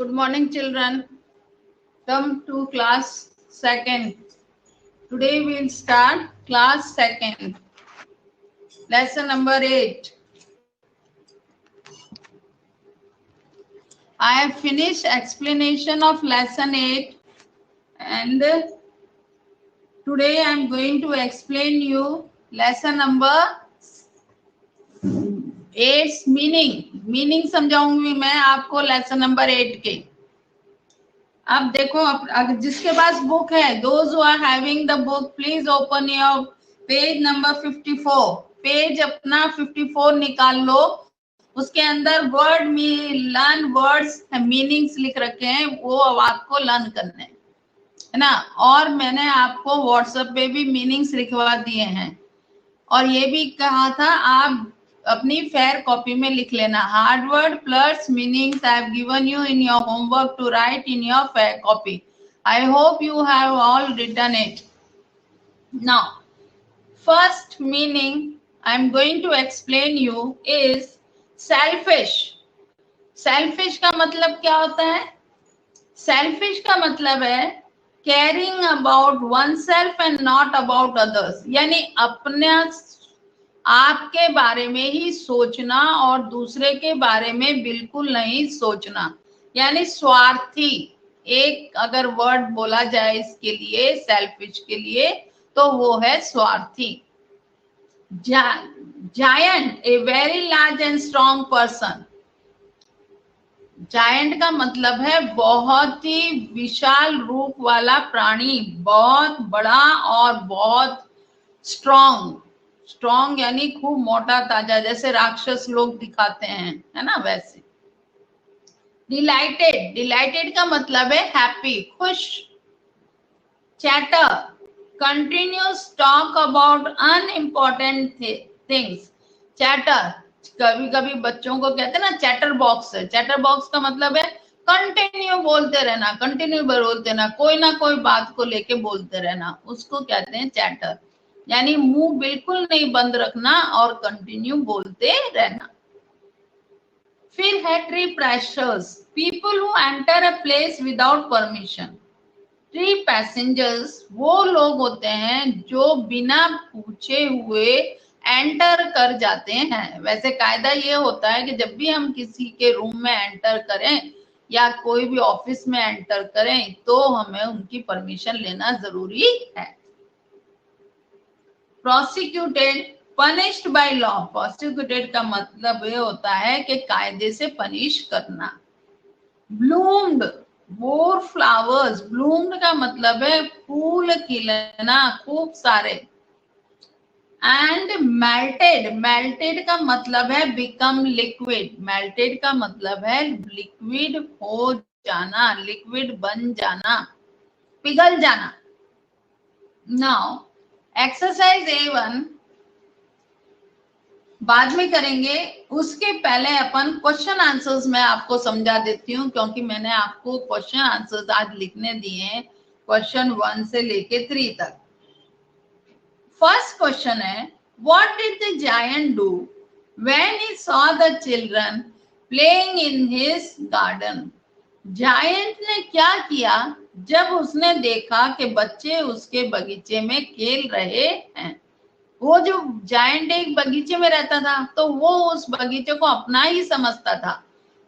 Good morning, children. Come to class 2nd. Today we'll start class 2nd. Lesson number 8. I have finished explanation of lesson 8 and today I am going to explain you lesson number 8 meaning समझाऊंगी मैं आपको lesson number 8 के। अब देखो, अगर जिसके पास book है, those who are having the book, please open your page number 54. Page अपना 54 निकाल लो। उसके अंदर वर्ड में लर्न वर्ड्स मीनिंग्स लिख रखे हैं, वो अब आपको लर्न करने है ना। और मैंने आपको व्हाट्सएप पे भी मीनिंग्स लिखवा दिए हैं और ये भी कहा था आप अपनी फेयर कॉपी में लिख लेना। Hard word plus meanings I have given you in your homework to write in your fair copy. I hope you have all written it. Now first meaning I am going to explain you is selfish. Selfish का मतलब क्या होता है? Selfish का मतलब है caring about one self and not about others, यानी अपना आपके बारे में ही सोचना और दूसरे के बारे में बिल्कुल नहीं सोचना, यानी स्वार्थी। एक अगर वर्ड बोला जाए इसके लिए, सेल्फिश के लिए, तो वो है स्वार्थी। Giant, a very large and strong person. Giant का मतलब है बहुत ही विशाल रूप वाला प्राणी, बहुत बड़ा और बहुत स्ट्रॉन्ग। स्ट्रॉन्ग यानी खूब मोटा ताजा, जैसे राक्षस लोग दिखाते हैं, है ना, वैसे। डिलाइटेड, डिलाइटेड का मतलब है हैप्पी, खुश। Chatter, continuous talk about unimportant things. Chatter, कभी कभी बच्चों को कहते हैं ना चैटर बॉक्स है। चैटर बॉक्स का मतलब है कंटिन्यू बोलते रहना, कंटिन्यू बोलते रहना, कोई ना कोई बात को लेके बोलते रहना, उसको कहते हैं चैटर। यानी मुंह बिल्कुल नहीं बंद रखना और कंटिन्यू बोलते रहना। फिर है tree passengers, people who enter a place without permission. Tree passengers वो लोग होते हैं जो बिना पूछे हुए एंटर कर जाते हैं। वैसे कायदा ये होता है कि जब भी हम किसी के रूम में एंटर करें या कोई भी ऑफिस में एंटर करें तो हमें उनकी परमिशन लेना जरूरी है। Prosecuted, punished by law. Prosecuted का मतलब ये होता है कि कायदे से पनिश करना। ब्लूम्ड, मोर फ्लावर्स। ब्लूम्ड का मतलब है फूल खिलना, खूब सारे। एंड मेल्टेड, मेल्टेड का मतलब है बिकम लिक्विड। मेल्टेड का मतलब है लिक्विड हो जाना, लिक्विड बन जाना, पिघल जाना। नाउ एक्सरसाइज A1 बाद में करेंगे, उसके पहले अपन क्वेश्चन आंसर्स में आपको समझा देती हूँ, क्योंकि मैंने आपको क्वेश्चन आंसर्स आज लिखने दिए हैं क्वेश्चन 1 से लेके 3 तक। फर्स्ट क्वेश्चन है, what did the giant do when he saw the children playing in his garden. Giant ने क्या किया जब उसने देखा कि बच्चे उसके बगीचे में खेल रहे हैं। वो जो जायंट एक बगीचे में रहता था तो वो उस बगीचे को अपना ही समझता था,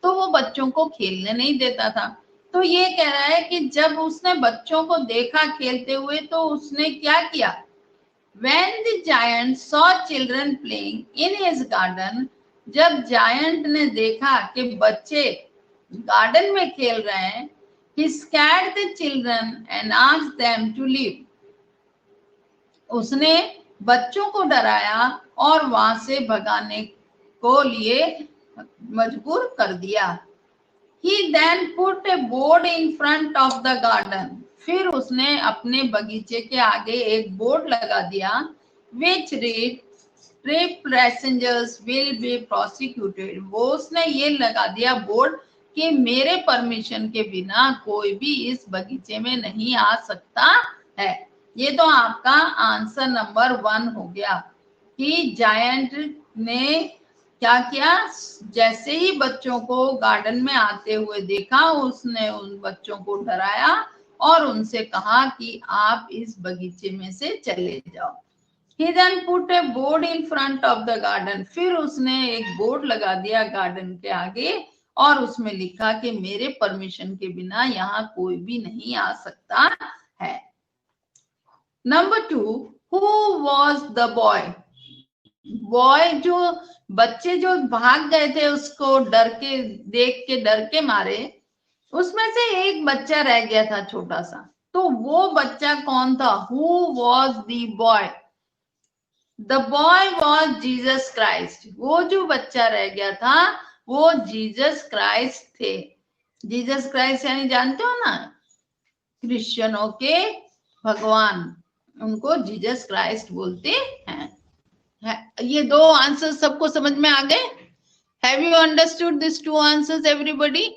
तो वो बच्चों को खेलने नहीं देता था। तो ये कह रहा है कि जब उसने बच्चों को देखा खेलते हुए तो उसने क्या किया। When the giant saw children playing in his garden, जब जायंट ने देखा कि बच्चे गार्डन में खेल रहे हैं, he scared the children and asked them to leave. उसने बच्चों को डराया और वहां से भगाने को लिए मजबूर कर दिया। He then put a board in front of the garden. फिर उसने अपने बगीचे के आगे एक बोर्ड लगा दिया, which read, trip passengers will be prosecuted. वो उसने ये लगा दिया बोर्ड कि मेरे परमिशन के बिना कोई भी इस बगीचे में नहीं आ सकता है। ये तो आपका आंसर नंबर 1 हो गया कि जायंट ने क्या किया, जैसे ही बच्चों को गार्डन में आते हुए देखा, उसने उन बच्चों को डराया और उनसे कहा कि आप इस बगीचे में से चले जाओ। He then put a board in front of the garden. फिर उसने एक बोर्ड लगा दिया गार्डन के आगे और उसमें लिखा कि मेरे परमिशन के बिना यहाँ कोई भी नहीं आ सकता है। Number 2, who was the boy? Boy, जो बच्चे जो भाग गए थे उसको डर के देख के, डर के मारे, उसमें से एक बच्चा रह गया था छोटा सा। तो वो बच्चा कौन था? Who was the boy? The boy was Jesus Christ. वो जो बच्चा रह गया था वो जीसस क्राइस्ट थे। जीसस क्राइस्ट यानी जानते हो ना, क्रिश्चियनों के भगवान, उनको जीसस क्राइस्ट बोलते हैं। ये दो आंसर सबको समझ में आ गए? Have you understood this two answers everybody?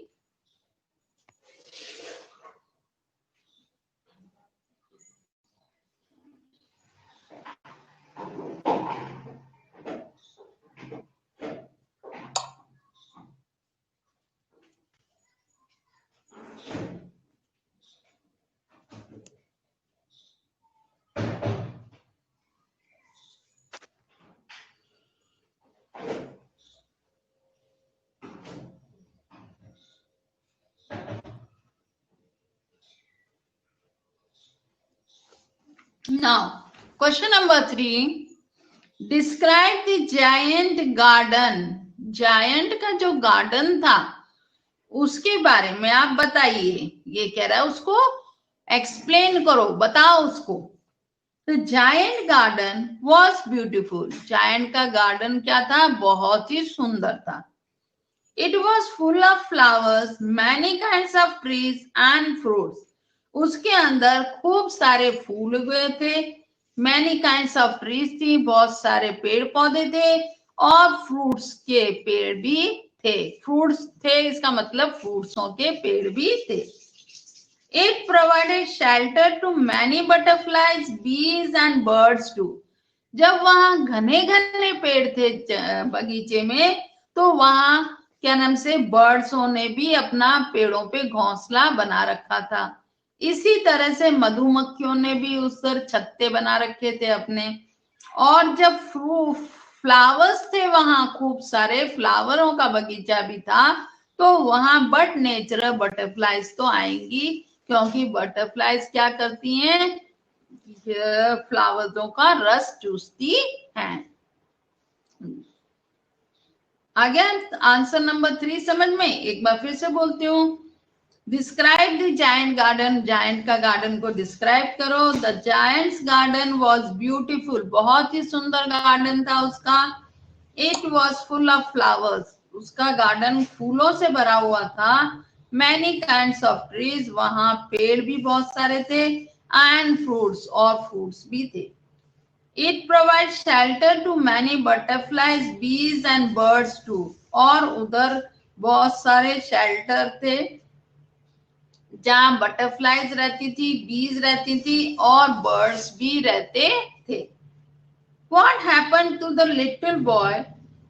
Now, question number 3. Describe the giant garden. Giant का जो गार्डन था उसके बारे में आप बताइए। ये कह रहा है उसको एक्सप्लेन करो, बताओ उसको। तो giant garden was beautiful. Giant का गार्डन क्या था? बहुत ही सुंदर था। It was full of flowers, many kinds of trees and fruits. उसके अंदर खूब सारे फूल उगे थे, मैनी काइंड्स ऑफ ट्रीज थी, बहुत सारे पेड़ पौधे थे, और फ्रूट्स के पेड़ भी थे। फ्रूट्स थे इसका मतलब फ्रूट्सों के पेड़ भी थे। It provided shelter to many butterflies, bees and birds too. जब वहां घने घने पेड़ थे बगीचे में, तो वहां क्या नाम से बर्ड्सों ने भी अपना पेड़ों पे घोंसला बना रखा था। इसी तरह से मधुमक्खियों ने भी उस पर छत्ते बना रखे थे अपने। और जब फ्लावर्स थे, वहां खूब सारे फ्लावरों का बगीचा भी था, तो वहां बट नेचुरल बटरफ्लाईज तो आएंगी, क्योंकि बटरफ्लाईज क्या करती हैं? फ्लावर्सों का रस चूसती हैं। आ गया आंसर नंबर 3 समझ में? एक बार फिर से बोलती हूँ। Describe the giant garden. Giant का गार्डन को डिस्क्राइब करो। The giants garden was beautiful. बहुत ही सुंदर गार्डन था उसका। It was full of flowers. उसका गार्डन फूलों से भरा हुआ था। Many kinds of trees. वहां पेड़ भी बहुत सारे थे। एंड फ्रूट्स, और फ्रूट्स भी थे। It provide shelter to many butterflies, bees and birds too. और उधर बहुत सारे शेल्टर थे जहां बटरफ्लाईज रहती थी, बीज रहती थी, और बर्ड्स भी रहते थे। What happened to the little boy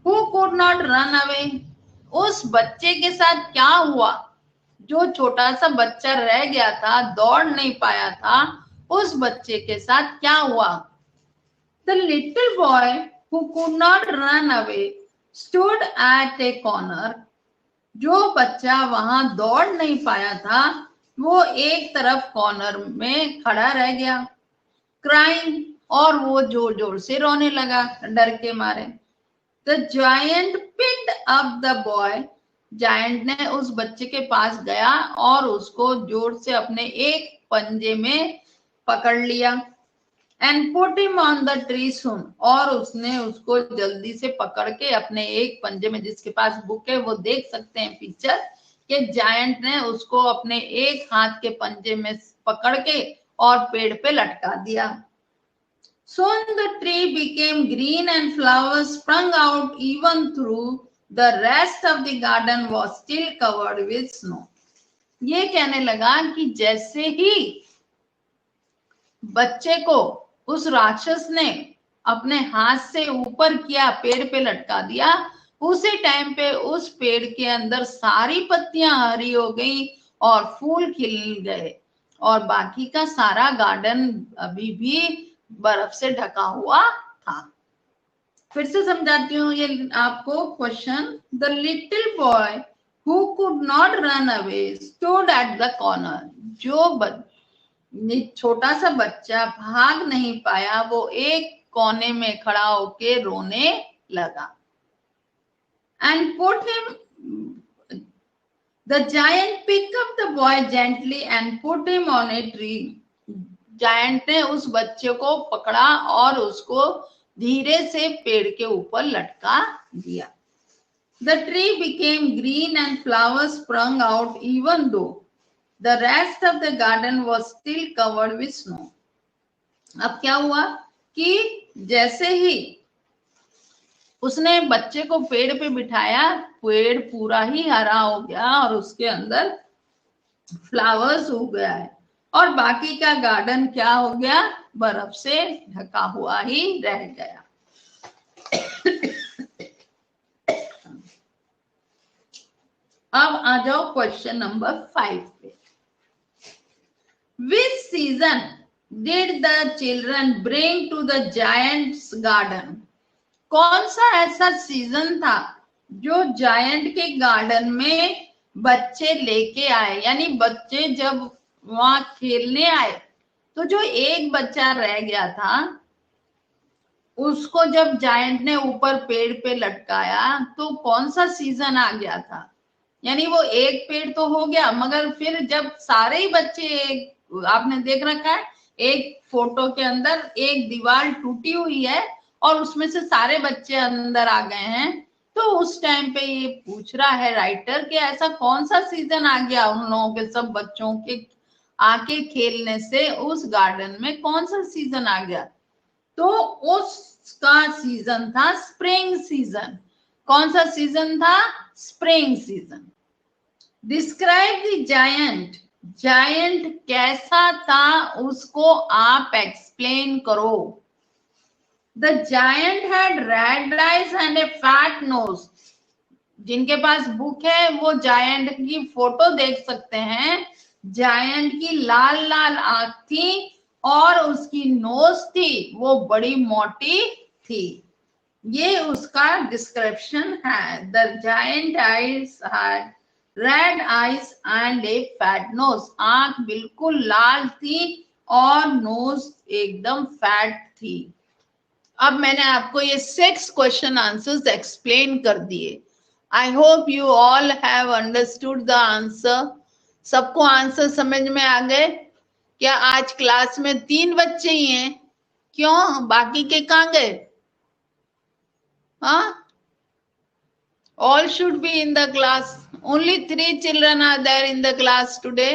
who could not run away? उस बच्चे के साथ क्या हुआ जो छोटा सा बच्चा रह गया था, दौड़ नहीं पाया था? उस बच्चे के साथ क्या हुआ? The little boy who could not run away stood at a corner. जो बच्चा वहां दौड़ नहीं पाया था, वो एक तरफ कॉर्नर में खड़ा रह गया। क्राइंग, और वो जोर जोर से रोने लगा डर के मारे। The giant picked up the boy. Giant ने उस बच्चे के पास गया और उसको जोर से अपने एक पंजे में पकड़ लिया। And put him on the tree soon. और उसने उसको जल्दी से पकड़ के अपने एक पंजे में, जिसके पास बुक है वो देख सकते हैं पिक्चर, कि जायंट ने उसको अपने एक हाथ के पंजे में पकड़ के और पेड़ पे लटका दिया। Soon the tree became green and flowers sprung out, even through the rest of the garden was still covered with snow. ये कहने लगा कि जैसे ही बच्चे को उस राक्षस ने अपने हाथ से ऊपर किया, पेड़ पे लटका दिया, उसी टाइम पे उस पेड़ के अंदर सारी पत्तियां हरी हो गई और फूल खिल गए और बाकी का सारा गार्डन अभी भी बर्फ से ढका हुआ था। फिर से समझाती हूँ ये आपको question. The little boy who could not run away stood at the corner. जो छोटा सा बच्चा भाग नहीं पाया वो एक कोने में खड़ा होके रोने लगा। And put him the giant pick up the boy gently and put him on a tree. Giant ने उस बच्चे को पकड़ा और उसको धीरे से पेड़ के ऊपर लटका दिया। The tree became green and flowers sprung out even though the rest of the garden was still covered with snow. अब क्या हुआ कि जैसे ही उसने बच्चे को पेड़ पे बिठाया, पेड़ पूरा ही हरा हो गया और उसके अंदर फ्लावर्स उग गया है और बाकी का गार्डन क्या हो गया, बर्फ से ढका हुआ ही रह गया। अब आ जाओ क्वेश्चन नंबर 5 पे। Which season did the children bring to the giant's garden? कौन सा ऐसा सीजन था जो जायंट के गार्डन में बच्चे लेके आए, यानी बच्चे जब वहां खेलने आए तो जो एक बच्चा रह गया था उसको जब जायंट ने ऊपर पेड़ पे लटकाया तो कौन सा सीजन आ गया था। यानी वो एक पेड़ तो हो गया मगर फिर जब सारे ही बच्चे, आपने देख रखा है एक फोटो के अंदर एक दीवार टूटी हुई है और उसमें से सारे बच्चे अंदर आ गए हैं, तो उस टाइम पे ये पूछ रहा है राइटर कि ऐसा कौन सा सीजन आ गया उन लोगों के, सब बच्चों के आके खेलने से उस गार्डन में कौन सा सीजन आ गया। तो उसका सीजन था स्प्रिंग सीजन। कौन सा सीजन था, spring season. Describe the giant. Giant कैसा था उसको आप एक्सप्लेन करो। The giant had red eyes and a fat nose. जिनके पास बुक है वो जायंट की फोटो देख सकते हैं। जायंट की लाल लाल आंख थी और उसकी नोज थी वो बड़ी मोटी थी। ये उसका डिस्क्रिप्शन है। The giant eyes had red eyes and a fat nose. आंख बिल्कुल लाल थी और नोज एकदम फैट थी। अब मैंने आपको ये 6 क्वेश्चन आंसर्स एक्सप्लेन कर दिए। आई hope you all have understood the answer. सबको आंसर समझ में आ गए क्या? आज क्लास में 3 बच्चे ही हैं, क्यों बाकी के कहाँ गए? हाँ, all should be in the class. Only 3 children are there in the class today.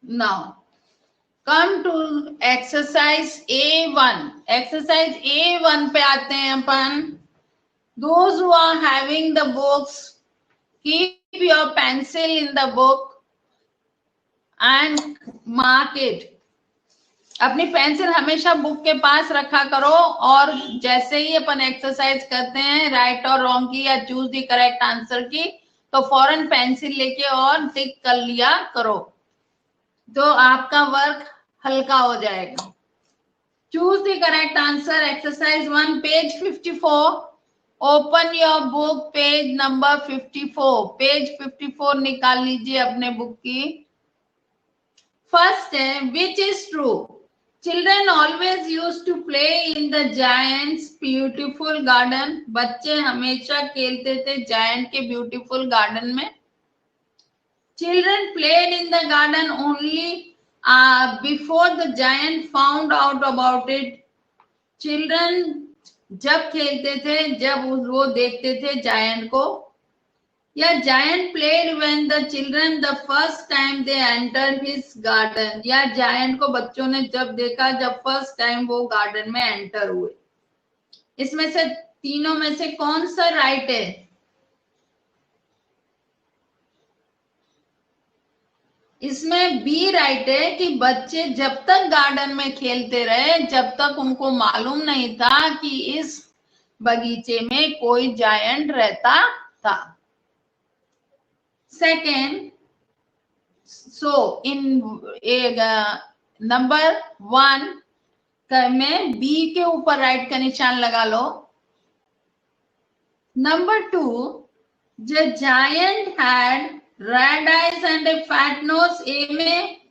Now, come to exercise A1. Exercise A1 पे आते हैं अपन। Those who are having the books, keep your pencil in the book and mark it. अपनी pencil हमेशा book के पास रखा करो और जैसे ही अपन एक्सरसाइज करते हैं राइट और रॉन्ग की या चूज द करेक्ट आंसर की, तो फौरन पेंसिल लेके और टिक कर लिया करो, तो आपका वर्क हल्का हो जाएगा। Choose the correct answer. Exercise 1 page 54। Open your book page number 54। Page 54 निकाल लीजिए अपने बुक की। फर्स्ट है which is true. Children always used to play in the giant's beautiful garden. बच्चे हमेशा खेलते थे जायंट के ब्यूटीफुल गार्डन में। Children played in the garden only before the giant found out about it. Children जब खेलते थे जब वो देखते थे जायंट को। या giant played when the children the first time they enter his garden, या जायंट को बच्चों ने जब देखा जब फर्स्ट टाइम वो गार्डन में एंटर हुए। इसमें से तीनों में से कौन सा राइट है? इसमें बी राइट है कि बच्चे जब तक गार्डन में खेलते रहे जब तक उनको मालूम नहीं था कि इस बगीचे में कोई जायंट रहता था। सेकेंड, सो इन नंबर 1 में बी के ऊपर राइट का निशान लगा लो। Number 2, the giant had red eyes and a fat nose, A में।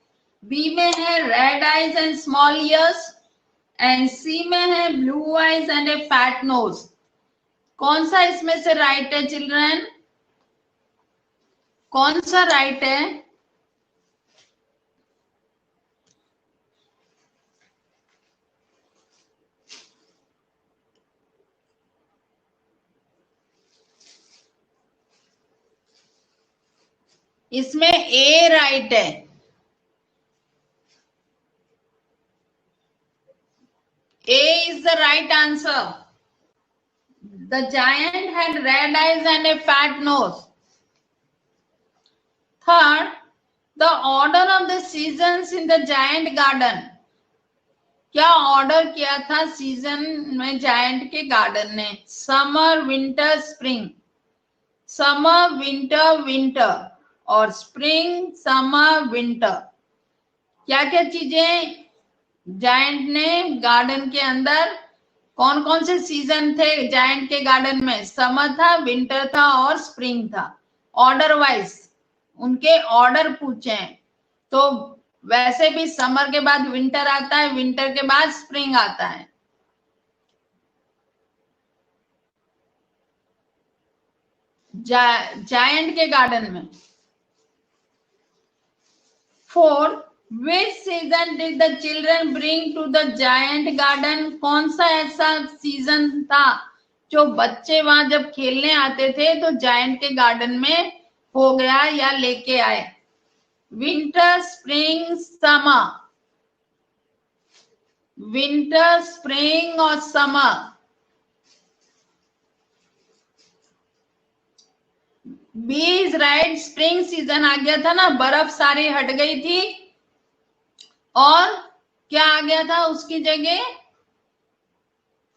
बी में है red eyes and small ears, and C में है blue eyes and a fat nose. कौन सा इसमें से राइट है चिल्ड्रन? कौन सा राइट है? इसमें ए राइट है। A is the right answer. The giant had red eyes and a fat nose. Third, the order of the seasons in the giant garden. क्या ऑर्डर किया था सीजन में जायंट के गार्डन ने? Summer, winter, spring. Summer, winter, winter, और spring, summer, winter. क्या क्या चीजें जायंट ने गार्डन के अंदर, कौन कौन से सीजन थे जायंट के गार्डन में? समर था, विंटर था और स्प्रिंग था। ऑर्डर वाइज उनके ऑर्डर पूछे, तो वैसे भी समर के बाद विंटर आता है, विंटर के बाद स्प्रिंग आता है। जायंट के गार्डन में। 4, which season did the children bring to the giant garden? कौन सा ऐसा सीजन था जो बच्चे वहां जब खेलने आते थे तो जायंट के गार्डन में हो गया या लेके आए? Winter, spring, summer. Winter, spring और summer. B is right. Spring season आ गया था ना, बर्फ सारी हट गई थी और क्या आ गया था उसकी जगह?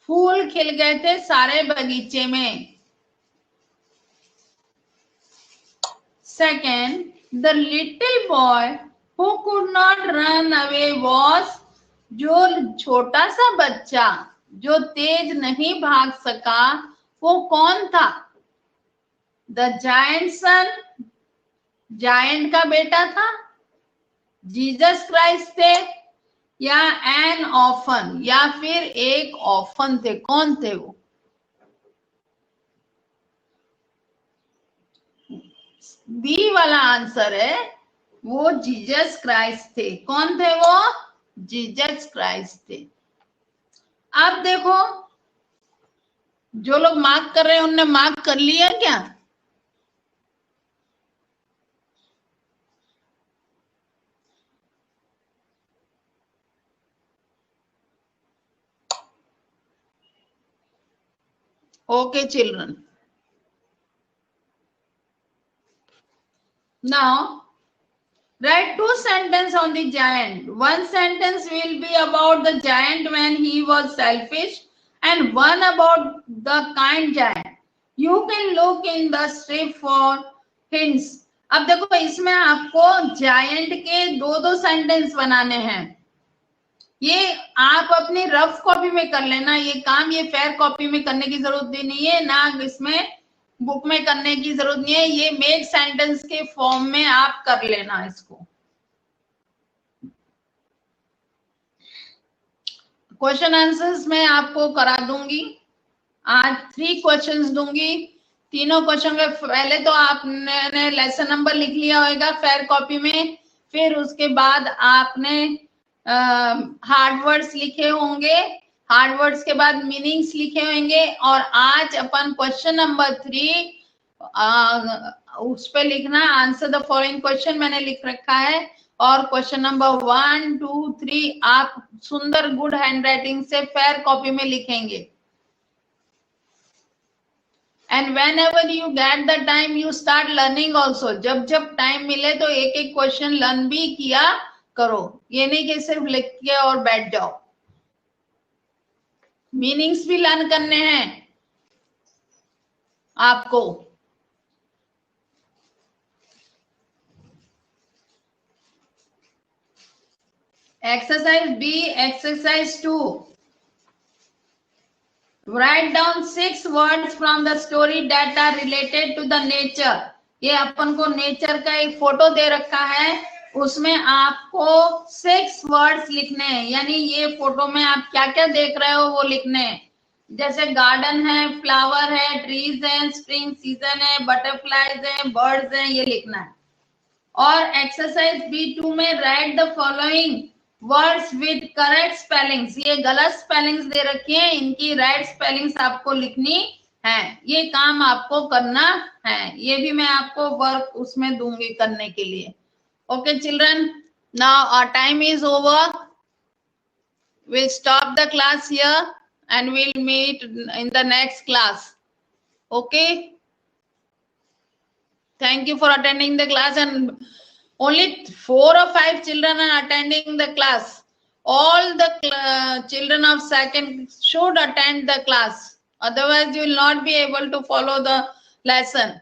फूल खिल गए थे सारे बगीचे में। Second, the little boy who could not run away was, जो छोटा सा बच्चा जो तेज नहीं भाग सका वो कौन था? द जायंट सन, जायंट का बेटा था, जीसस क्राइस्ट थे, या एन ऑफन, या फिर एक ऑफन थे। कौन थे वो? बी वाला आंसर है, वो जीसस क्राइस्ट थे। कौन थे वो? जीसस क्राइस्ट थे। अब देखो, जो लोग मार्क कर रहे हैं उनने मार्क कर लिया क्या? Okay, children. Now, write 2 sentences on the giant. One sentence will be about the giant when he was selfish, and one about the kind giant. You can look in the strip for hints. अब देखो, इसमें आपको giant के 2-2 sentence बनाने हैं। ये आप अपनी रफ कॉपी में कर लेना ये काम, ये फेयर कॉपी में करने की जरूरत भी नहीं है, ना इसमें बुक में करने की जरूरत नहीं है। ये मेक सेंटेंस के फॉर्म में आप कर लेना इसको। क्वेश्चन आंसर्स मैं आपको करा दूंगी आज। 3 क्वेश्चंस दूंगी। तीनों क्वेश्चन के पहले तो आपने लेसन नंबर लिख लिया होगा फेयर कॉपी में, फिर उसके बाद आपने हार्ड वर्ड्स लिखे होंगे, हार्ड वर्ड्स के बाद मीनिंग्स लिखे होंगे, और आज अपन क्वेश्चन नंबर 3 उस पे लिखना है आंसर द फॉलोइंग क्वेश्चन मैंने लिख रखा है, और क्वेश्चन नंबर 1, 2, 3 आप सुंदर गुड हैंडराइटिंग से फेयर कॉपी में लिखेंगे। And when ever you get the time you start learning also, जब जब टाइम मिले तो एक एक क्वेश्चन लर्न भी किया करो, ये नहीं कि सिर्फ लिख के और बैठ जाओ, मीनिंग्स भी लर्न करने हैं आपको। Exercise B, exercise 2, write down 6 words from the story that are related to the nature। ये अपन को नेचर का एक फोटो दे रखा है, उसमें आपको 6 वर्ड्स लिखने हैं, यानी ये फोटो में आप क्या क्या देख रहे हो वो लिखने हैं। जैसे गार्डन है, फ्लावर है, ट्रीज है, स्प्रिंग सीजन है, बटरफ्लाईज है, बर्ड्स हैं, ये लिखना है। और एक्सरसाइज B2 में right the following words with correct spellings, ये गलत स्पेलिंग्स दे रखी हैं, इनकी राइट स्पेलिंग्स आपको लिखनी है। ये काम आपको करना है, ये भी मैं आपको वर्क उसमें दूंगी करने के लिए। Okay children, now our time is over, we'll stop the class here and we'll meet in the next class. Okay, thank you for attending the class, and only 4 or 5 children are attending the class. All the children of second should attend the class, otherwise you will not be able to follow the lesson.